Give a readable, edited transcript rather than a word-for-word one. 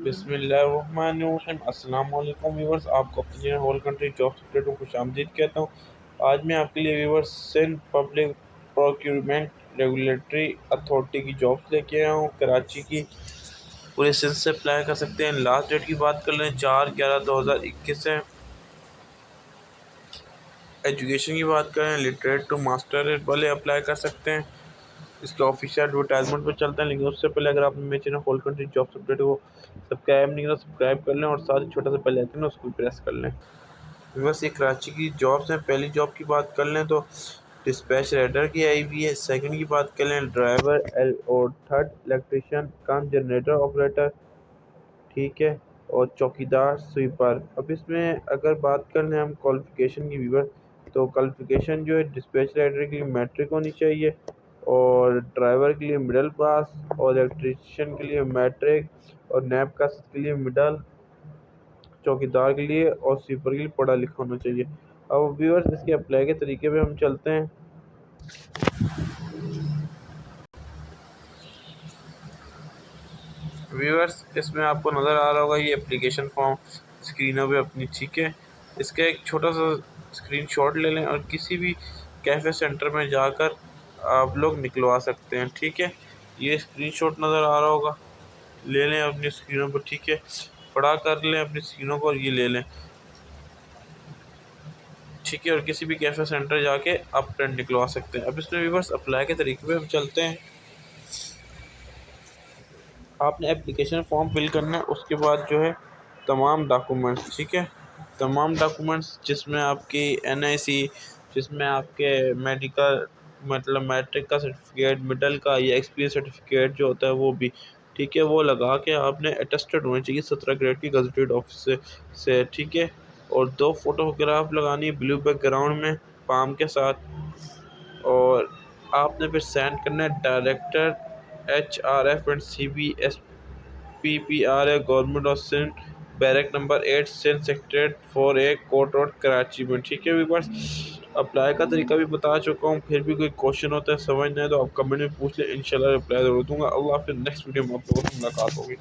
बिस्मिल्लाहिर्रहमानिर्रहीम। अस्सलाम वालेकुम व्यूवर्स, आपको अपनी होल कंट्री जॉब सेक्रेटरी को खुशामदीद कहता हूँ। आज मैं आपके लिए viewers Sindh public procurement regulatory authority की जॉब्स लेके आया हूँ कराची की। पूरे सिंध से अप्लाई कर सकते हैं। लास्ट डेट की बात कर लें 4/11/2021 है। एजुकेशन की बात करें लिटरेट टू मास्टर वाले अप्लाई कर सकते हैं। इसका ऑफिशियल एडवर्टाइजमेंट पर चलता है, लेकिन उससे पहले अगर आपने मेरे channel whole country job update को सब्सक्राइब नहीं करा सब्सक्राइब कर लें और साथ ही छोटा सा बेल आइकन है उसको प्रेस कर लें। बस ये कराची की जॉब्स हैं। पहली जॉब की बात कर लें तो डिस्पैच राइडर की आई हुई है। सेकंड की बात कर लें ड्राइवर और थर्ड इलेक्ट्रिशियन कम जनरेटर ऑपरेटर, ठीक है, और चौकीदार स्वीपर। अब इसमें अगर बात कर लें हम क्वालिफिकेशन की व्यूवर, तो क्वालिफिकेशन जो है डिस्पैच राइडर के लिए मैट्रिक होनी चाहिए, और ड्राइवर के लिए मिडिल पास, और इलेक्ट्रिशियन के लिए मैट्रिक, और नैब का के लिए मिडल, चौकीदार के लिए और स्वीपर के लिए पढ़ा लिखा होना चाहिए। अब व्यूअर्स इसके अप्लाई के तरीके पे हम चलते हैं। व्यूअर्स इसमें आपको नज़र आ रहा होगा ये एप्लीकेशन फॉर्म स्क्रीनों पे अपनी, ठीक है। इसका एक छोटा सा स्क्रीनशॉट ले लें और किसी भी कैफ़े सेंटर में जाकर आप लोग निकलवा सकते हैं, ठीक है। ये स्क्रीनशॉट नज़र आ रहा होगा, ले लें अपनी स्क्रीनों पर, ठीक है। पढ़ा कर लें अपनी स्क्रीनों को और ये ले लें, ठीक है। और किसी भी कैफ़े सेंटर जाके आप प्रिंट निकलवा सकते हैं। अब इसमें व्यूअर्स अप्लाई के तरीके पे हम चलते हैं। आपने एप्लीकेशन फॉर्म फिल करना है, उसके बाद जो है तमाम डॉक्यूमेंट्स, ठीक है, तमाम डॉक्यूमेंट्स जिसमें आपकी NIC, जिसमें आपके मेडिकल मतलब मैट्रिक का सर्टिफिकेट, मिडल का या एक्सपीरियंस सर्टिफिकेट जो होता है वो भी, ठीक है, वो लगा के आपने अटेस्टेड होनी चाहिए 17 ग्रेड की गजटेड ऑफिस से, ठीक है। और 2 फोटोग्राफ लगानी है ब्लू बैकग्राउंड में पाम के साथ, और आपने फिर सेंड करना है director HRF and CBSPPR government of Sindh, barrack number 8 Sindh secretariat 4A court road Karachi में, ठीक है व्यूअर्स। अप्लाई का तरीका भी बता चुका हूँ, फिर भी कोई क्वेश्चन होता है समझ नहीं है तो आप कमेंट में पूछ लें, इंशाल्लाह रिप्लाई जरूर दूंगा। अल्लाह, फिर नेक्स्ट वीडियो में आप लोगों से मुलाकात होगी।